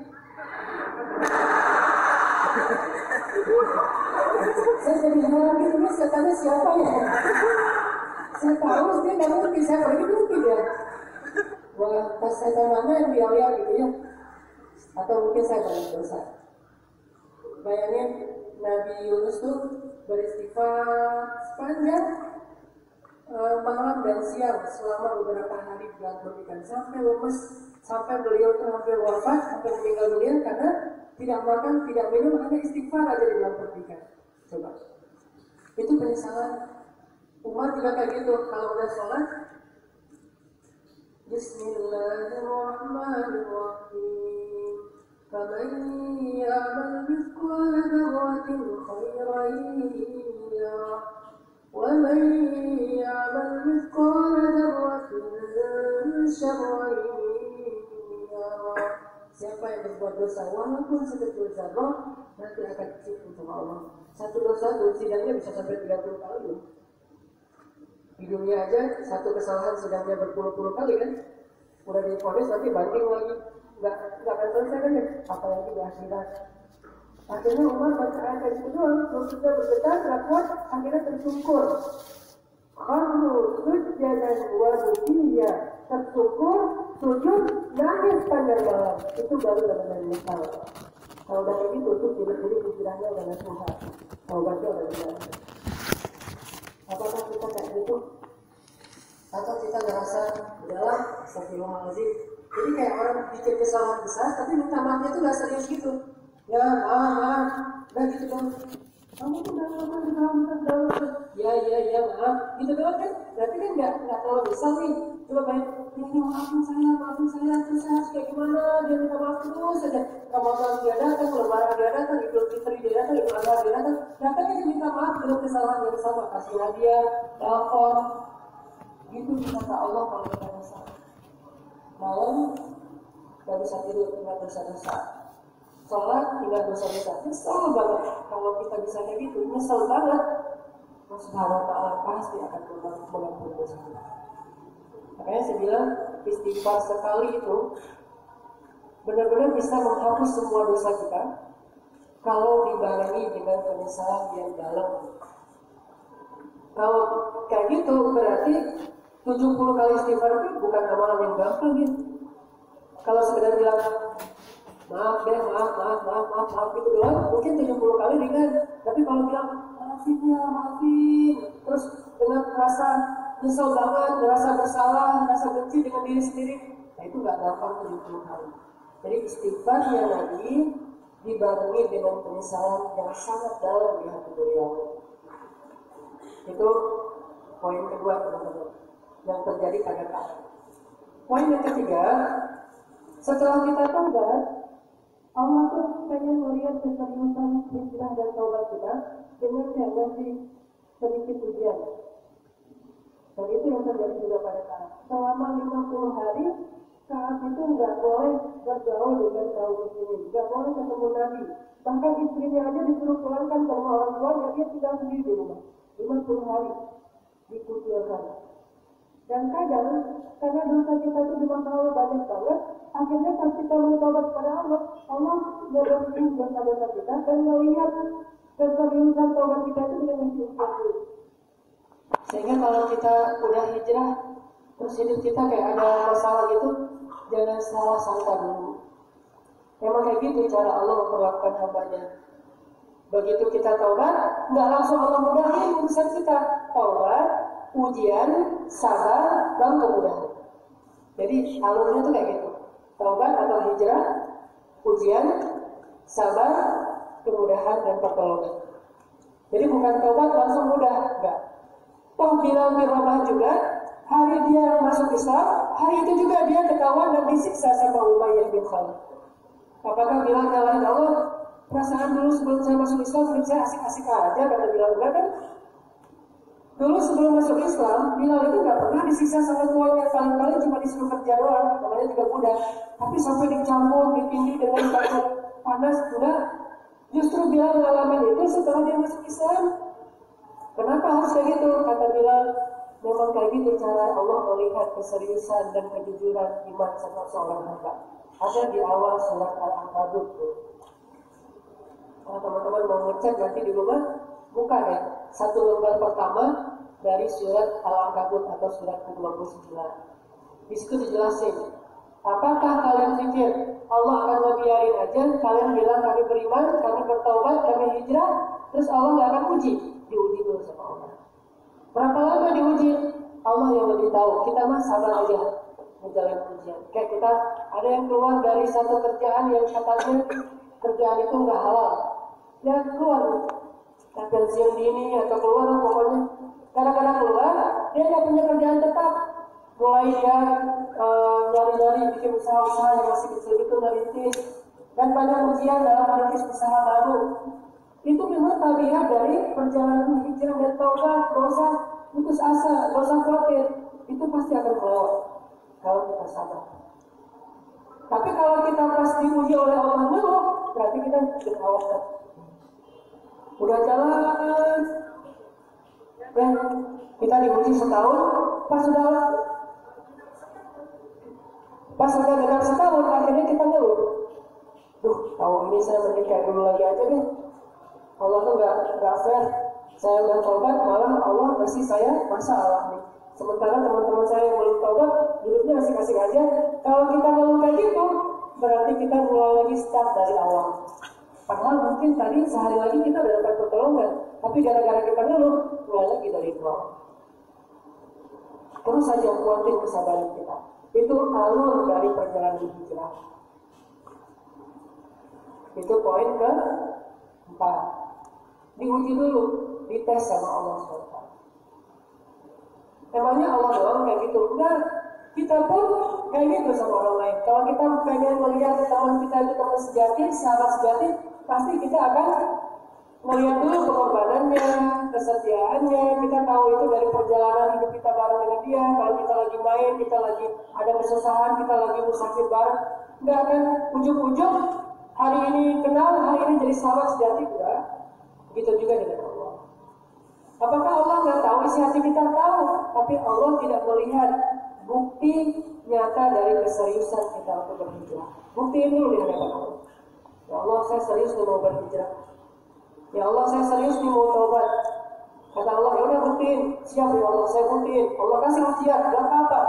Saya jadi heran gitu, ini setannya siapa ya? Saya tahu dia nggak berhenti, saya pergi berhenti dia. Wah, pas setan mana yang dia gitu ya? Atau mungkin saya banyak dosa. Bayangin Nabi Yunus tuh beristighfar sepanjang malam dan siang selama beberapa hari bulan berikan sampai lemes, sampai beliau tuh hampir wafat, sampai meninggal dunia karena tidak makan, tidak minum, hanya istighfar aja di dalam pernikahan. Coba, itu penyesalan. Umar juga kayak gitu, kalau udah sholat, Bismillahirrahmanirrahim. Faman ya'mal mithqala dzarratin khairan yarah. وَمَنْ يَعْمَلْ مِثْقَالَ ذَرَّةٍ شَرًّا يَرَهُ. Siapa yang berbuat dosa walaupun sekecil zarrah, nanti akan kecil untuk Allah. Satu dosa tuh sidangnya bisa sampai 30 kali. Di dunia aja satu kesalahan sidangnya berpuluh-puluh kali kan. Udah divonis nanti banding lagi, nggak akan selesai kan ya. Apalagi di akhirat. Akhirnya Umar baca ayat itu doang, maksudnya bergetar, kuat, akhirnya tersungkur. Kamu sujjadan wa bukiya, tersungkur, sujud, nangis panjang malam. Itu baru benar-benar menyesal. Kalau udah kayak gitu, tuh jadi pikirannya udah nggak sehat. Taubatnya udah benar. Apakah kita kayak gitu? Atau kita ngerasa udahlah, astagfirullahaladzim. Jadi kayak orang bikin kesalahan besar, tapi minta maafnya itu nggak serius gitu. Ya maaf, udah gitu dong. Kamu tuh udah lama di dalam. Ya maaf, gitu doang kan? Berarti kan nggak terlalu besar nih. Coba baik, ya maafin saya, terus saya harus kayak gimana? Dia minta maaf terus saja. Ramadan dia datang, Lebaran dia datang, Idul Fitri dia datang, Idul Adha dia datang. Datangnya dia minta maaf dengan kesalahan yang sama, kasih hadiah, telepon. Gitu kata Allah kalau kita salah. Malam gak bisa tidur, ingat dosa-dosa. Sholat ingat dosa-dosa. Nyesel banget kalau kita bisa kayak gitu, nyesel banget. Allah Subhanahu wa Ta'ala pasti akan mengampuni dosa kita. Makanya saya bilang istighfar sekali itu benar-benar bisa menghapus semua dosa kita kalau dibarengi dengan penyesalan yang dalam. Kalau kayak gitu berarti 70 kali istighfar itu bukan amalan yang gampang gitu. Kalau sekedar bilang maaf gitu doang, mungkin 70 kali ringan. Tapi kalau bilang maafin, terus dengan rasa nyesel banget, merasa bersalah, merasa benci dengan diri sendiri, nah itu nggak gampang 70 kali. Jadi istighfarnya lagi dibarengi dengan penyesalan yang sangat dalam di hati beliau. Itu poin kedua teman-teman yang terjadi pada kami. Poin yang ketiga, setelah kita taubat, Allah tuh pengen melihat keseriusan hijrah dan taubat kita dengan ngasih sedikit ujian. Dan itu yang terjadi juga pada Ka'ab. Selama 50 hari, Ka'ab itu nggak boleh bergaul dengan kaum muslimin, nggak boleh ketemu Nabi. Bahkan istrinya aja disuruh pulangkan ke rumah orang tuanya, dia tinggal sendiri di rumah. 50 hari dikucilkan. Dan kadang, karena dosa kita itu di masa lalu banyak banget, akhirnya pas kita bertobat kepada Allah, Allah berhenti dosa-dosa kita dan melihat keseriusan taubat kita itu dengan ujian dulu. Sehingga kalau kita udah hijrah, terus hidup kita kayak ada masalah gitu, jangan salah sangka dulu. Memang kayak gitu cara Allah memperlakukan hambanya. Begitu kita taubat, nggak langsung Allah mudahin urusan kita. Taubat, ujian, sabar, dan kemudahan. Jadi alurnya tuh kayak gitu. Taubat atau hijrah, ujian, sabar, kemudahan, dan pertolongan. Jadi bukan taubat langsung mudah, enggak. Toh Bilal bin Rabah juga, hari dia masuk Islam, hari itu juga dia ketahuan dan disiksa sama Umayyah bin Khalaf. Apakah Bilal ngalahin Allah? Perasaan dulu sebelum saya masuk Islam, saya asik-asik aja, kata Bilal juga kan? Dulu sebelum masuk Islam, Bilal itu nggak pernah disiksa sama tuannya, paling-paling cuma disuruh kerja doang, namanya juga budak. Tapi sampai dicampur, ditindih dengan batu panas, enggak. Justru Bilal mengalami itu setelah dia masuk Islam. Kenapa harus kayak gitu? Kata Bilal, memang kayak gitu cara Allah melihat keseriusan dan kejujuran iman seorang hamba. Ada di awal surat Al-Ankabut. Kalau teman-teman mau ngecek nanti di rumah, buka ya, satu lembar pertama dari surat Al-Ankabut atau surat ke-29. Di situ dijelasin, apakah kalian pikir Allah akan ngebiarin aja kalian bilang kami beriman, kami bertaubat, kami hijrah, terus Allah nggak akan uji? Diuji dulu sama Allah. Berapa lama diuji? Allah yang lebih tahu. Kita mah sabar aja menjalani ujian. Kayak kita ada yang keluar dari satu kerjaan yang katanya kerjaan itu nggak halal, ya keluar. Pensiun dini atau keluar pokoknya kadang-kadang keluar dia nggak punya kerjaan tetap, mulai dia nyari-nyari bikin usaha-usaha yang masih kecil itu merintis dan banyak ujian dalam merintis usaha baru. Itu memang tabiat dari perjalanan hijrah dan taubat. Gak usah putus asa, gak usah khawatir, itu pasti akan melewat kalau kita sabar. Tapi kalau kita pas diuji oleh Allah dulu, berarti kita berkhawatir. Udah jalan, ya kita diuji setahun, pas sudah genap setahun, akhirnya kita ngeluh. Duh, tahun ini saya mending kayak dulu lagi aja deh. Allah tuh nggak fair. Saya udah taubat, malah Allah kasih saya masalah nih. Sementara teman-teman saya yang belum taubat, hidupnya asik-asik aja. Kalau kita ngeluh kayak gitu, berarti kita mulai lagi start dari awal. Padahal mungkin tadi sehari lagi kita udah dapat pertolongan, tapi gara-gara kita ngeluh, mulai lagi dari nol. Terus saja kuatin kesabaran kita. Itu alur dari perjalanan hijrah. Itu poin ke-4. Diuji dulu, dites sama Allah SWT. Emangnya Allah doang kayak gitu? Enggak. Kita pun kayak gitu sama orang lain. Kalau kita pengen melihat teman kita itu teman sejati, sahabat sejati, pasti kita akan melihat dulu pengorbanannya, kesetiaannya. Kita tahu itu dari perjalanan hidup kita bareng dengan dia. Kalau kita lagi main, kita lagi ada kesusahan, kita lagi musafir bareng, nggak akan ujung-ujung hari ini kenal, hari ini jadi sahabat sejati enggak. Begitu juga dengan Allah. Apakah Allah nggak tahu isi hati kita? Tahu, tapi Allah tidak melihat bukti nyata dari keseriusan kita untuk berhijrah. Buktiin dulu di hadapan Allah. Ya Allah, saya serius nih mau berhijrah. Ya Allah, saya serius nih mau taubat. Kata Allah, ya udah buktiin. Siap ya Allah, saya buktiin. Allah kasih ujian, gak apa-apa.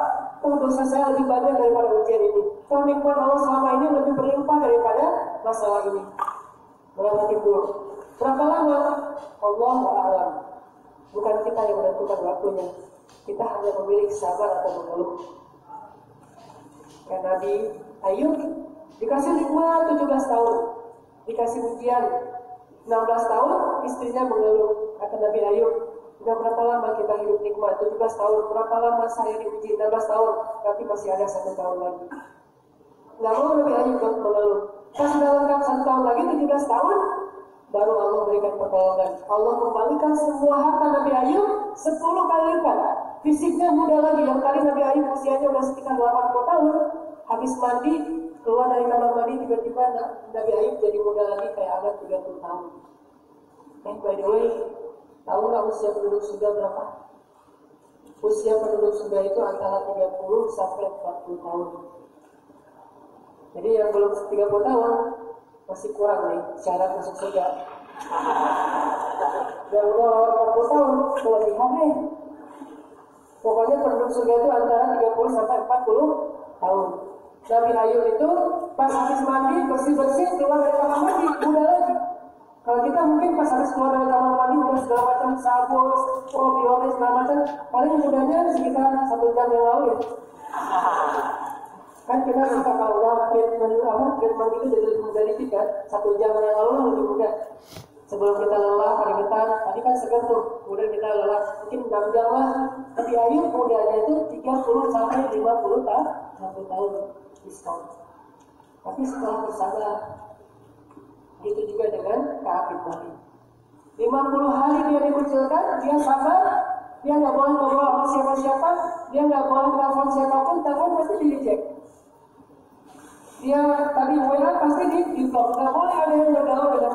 Kalau dosa saya lebih banyak daripada ujian ini. Kalau nikmat Allah selama ini lebih berlimpah daripada masalah ini. Berapa tidur? Berapa lama? Allah a'lam. Bukan kita yang menentukan waktunya. Kita hanya memilih sabar atau mengeluh. Kayak Nabi Ayub dikasih nikmat 17 tahun, dikasih ujian 16 tahun, istrinya mengeluh. Kata Nabi Ayub, udah berapa lama kita hidup nikmat? 17 tahun. Berapa lama saya diuji? 16 tahun. Tapi masih ada 1 tahun lagi. Nggak mau Nabi Ayub mengeluh. Pas sudah lengkap 1 tahun lagi, 17 tahun, baru Allah berikan pertolongan. Allah kembalikan semua harta Nabi Ayub 10 kali lipat. Fisiknya muda lagi. Yang tadi Nabi Ayub usianya sudah sekitar 80 tahun. Habis mandi, keluar dari kamar mandi, tiba-tiba Nabi Ayub jadi muda lagi kayak agak 30 tahun. By the way, tahu nggak usia penduduk surga berapa? Usia penduduk surga itu antara 30 sampai 40 tahun. Jadi yang belum 30 tahun masih kurang nih syarat masuk surga. Dan udah 40 tahun kelebihan nih. Pokoknya penduduk surga itu antara 30 sampai 40 tahun. Nabi Ayub itu pas habis mandi bersih-bersih keluar dari kamar mandi muda lagi. Kalau kita mungkin pas habis keluar dari kamar mandi udah segala macam sabun, probiotik segala macam, paling mudanya sekitar 1 jam yang lalu ya. Kan kita suka kalau udah treatment itu jadi lebih muda dikit kan, 1 jam yang lalu lebih muda. Sebelum kita lelah, keringetan, tadi kan segar tuh, kemudian kita lelah, mungkin 6 jam lah. Nabi Ayub mudanya itu 30 sampai 50 tahun diskon. Tapi setelah bersabar, itu juga dengan Ka'ab bin Malik. 50 hari dia dikucilkan, dia sabar, dia nggak boleh ngobrol sama siapa-siapa, dia nggak boleh telepon siapapun, telepon pasti di-reject. Dia tadi WA pasti di-blok, nggak boleh ada yang bergaul dengan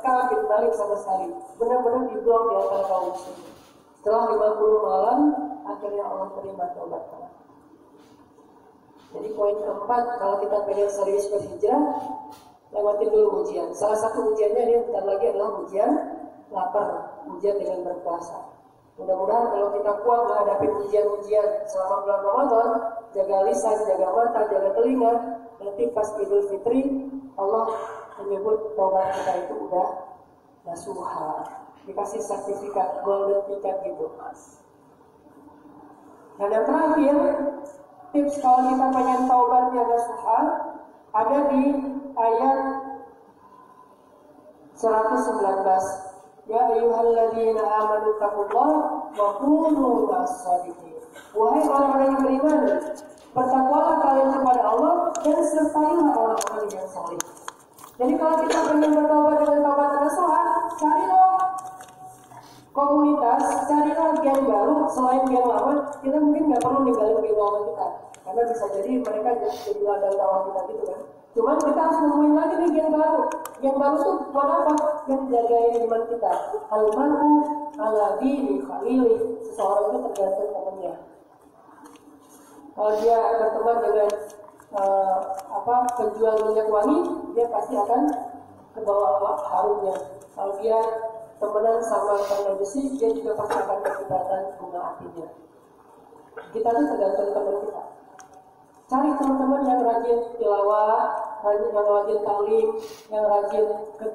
Ka'ab bin Malik sama sekali. Benar-benar di-blok di antara kaum muslimin. Setelah 50 malam, akhirnya Allah terima taubat Ka'ab. Jadi poin keempat, kalau kita pengen serius berhijrah, lewatin dulu ujian. Salah satu ujiannya dia bentar lagi adalah ujian lapar, ujian dengan berpuasa. Mudah-mudahan kalau kita kuat menghadapi ujian-ujian selama bulan Ramadan, jaga lisan, jaga mata, jaga telinga, nanti pas Idul Fitri Allah menyebut taubat kita itu udah nasuha, dikasih sertifikat golden ticket gitu. Dan yang terakhir, tips kalau kita pengen taubatnya nasuha ada di ayat 119. Ya ayyuhalladzina amanu taqullaha wa kunu ma'as-shadiqin. Wahai orang-orang yang beriman, bertakwalah kalian kepada Allah dan sertailah orang-orang yang saleh. Jadi kalau kita ingin bertobat dengan taubat nasuha, carilah komunitas, carilah geng baru selain geng lama. Kita mungkin nggak perlu ninggalin geng lama kita, karena bisa jadi mereka jadi ladang dakwah kita gitu kan. Cuman kita harus nemuin lagi nih geng baru. Geng baru tuh buat apa? Yang jagain iman kita. Al-mar'u ala dini khalili. Seseorang itu tergantung temannya. Kalau dia berteman dengan penjual minyak wangi, dia pasti akan ke bawah harumnya. Kalau dia temenan sama tanda besi, dia juga pasti akan kekibatan bunga apinya. Kita tuh tergantung teman kita. Cari teman-teman yang rajin tilawah, yang rajin taklim, yang rajin ke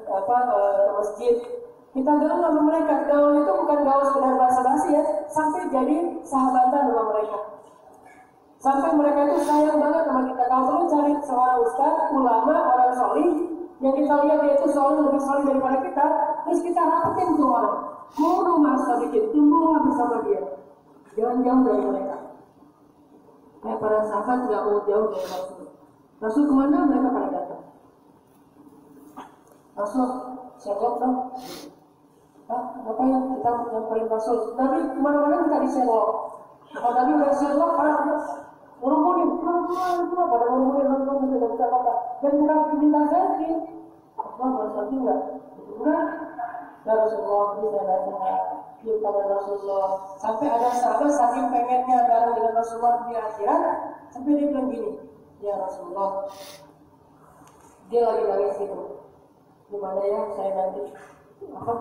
masjid. Kita gaul sama mereka. Gaul itu bukan gaul sekedar basa-basi ya, sampai jadi sahabatan sama mereka. Sampai mereka itu sayang banget sama kita. Kalau perlu cari seorang ustaz, ulama, orang solih, yang kita lihat dia itu solih lebih solih daripada kita, terus kita rapetin tuh orang. Kudu masa bikin, tumbuhlah bersama dia. Jangan jauh dari mereka. para sahabat nggak mau jauh dari Rasul. Rasul kemana mereka pada datang. Rasul, Sherlock dong. Ngapain kita nyamperin Rasul? Nabi kemana-mana kita di Sherlock. Kalau Nabi udah Sherlock, ngurumunin, pada ngurumunin nonton tidak bisa apa. Dan bukan diminta selfie. Rasul mau selfie nggak? Enggak. Ya Rasulullah, bisa nasihat. Yuk pada Rasulullah. Sampai ada sahabat saking pengennya bareng dengan Rasulullah di akhirat, sampai dia bilang gini, ya Rasulullah, dia lagi nangis gitu. Gimana ya saya nanti? Apa?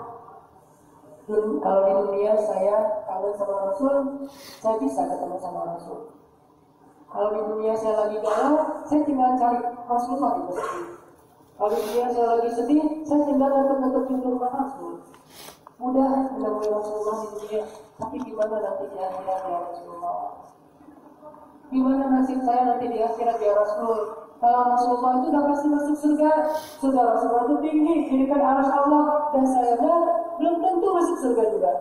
Kalau di dunia saya kangen sama Rasul, saya bisa ketemu sama Rasul. Kalau di dunia saya lagi galau, saya tinggal cari Rasulullah di masjid. Kalau di dunia saya lagi sedih, saya tinggal deket-deket pintu rumah Rasul. Mudah menemui Rasulullah di dunia, tapi gimana nanti di akhirat ya Rasulullah? Gimana nasib saya nanti di akhirat ya Rasul? Kalau Rasulullah itu udah pasti masuk surga, surga Rasulullah itu tinggi, di dekat arsy Allah, dan saya belum tentu masuk surga juga.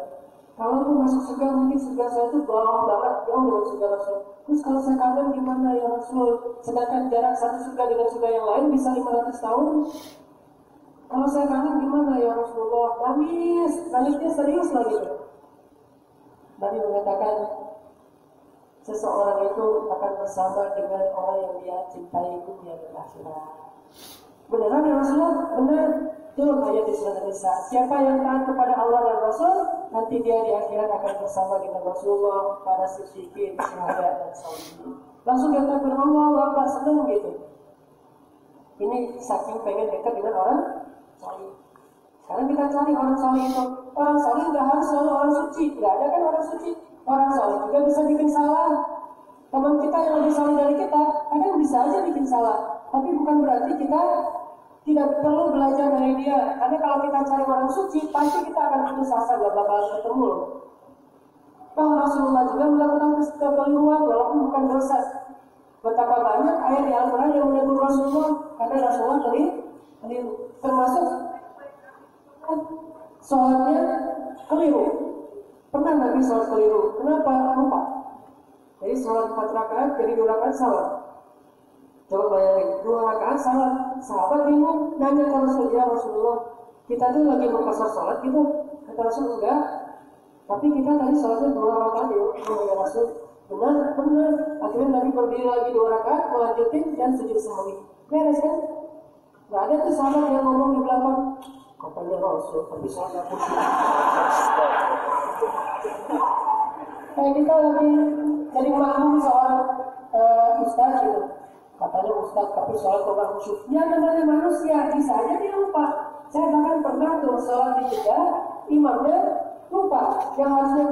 Kalau aku masuk surga, mungkin surga saya itu bawah banget, jauh dari surga Rasul. Terus kalau saya kangen gimana ya Rasul? Sedangkan jarak satu surga dengan surga yang lain bisa 500 tahun. Kalau saya kangen gimana ya Rasulullah? Nangisnya serius lagi. Nabi mengatakan, seseorang itu akan bersama dengan orang yang dia cintai dunia dan akhirat. Beneran ya Rasulullah? Benar. Turun ayat di surat An-Nisa. Siapa yang taat kepada Allah dan Rasul, nanti dia di akhirat akan bersama dengan Rasulullah, para siddiqin, syuhada dan sholihin. Langsung dia takbir Allah, Akbar, senang gitu. Ini saking pengen dekat dengan orang salih. Sekarang kita cari orang salih itu. Orang salih nggak harus selalu orang suci. Nggak ada kan orang suci. Orang salih juga bisa bikin salah. Teman kita yang lebih salih dari kita, kadang bisa aja bikin salah. Tapi bukan berarti kita tidak perlu belajar dari dia. Karena kalau kita cari orang suci, pasti kita akan putus asa, gak bakal ketemu. Kalau Rasulullah juga melakukan kekeliruan walaupun bukan dosa. Betapa banyak ayat di Al-Quran yang menegur Rasulullah karena Rasulullah keliru. Termasuk sholatnya keliru. Pernah Nabi sholat keliru. Kenapa? Lupa. Jadi sholat 4 rakaat jadi 2 rakaat salah. Coba bayangin, 2 rakaat salah. Sahabat bingung, nanya ke Rasul, ya Rasulullah, kita tuh lagi mengkasar sholat gitu. Kata Rasul, enggak. Tapi kita tadi sholatnya 2 rakaat ya Rasul. Benar. Akhirnya Nabi berdiri lagi 2 rakaat, melanjutin dan sujud sahwi. Beres kan? Gak ada tuh sahabat yang ngomong di belakang, katanya Rasul, tapi sholatnya khusyuk. Kayak kita lagi jadi makmum seorang ustaz gitu. Katanya ustaz tapi sholat kok gak khusyuk. Ya namanya manusia, bisa aja dia lupa. Saya bahkan pernah tuh sholat di Jeddah, imamnya lupa. Yang harusnya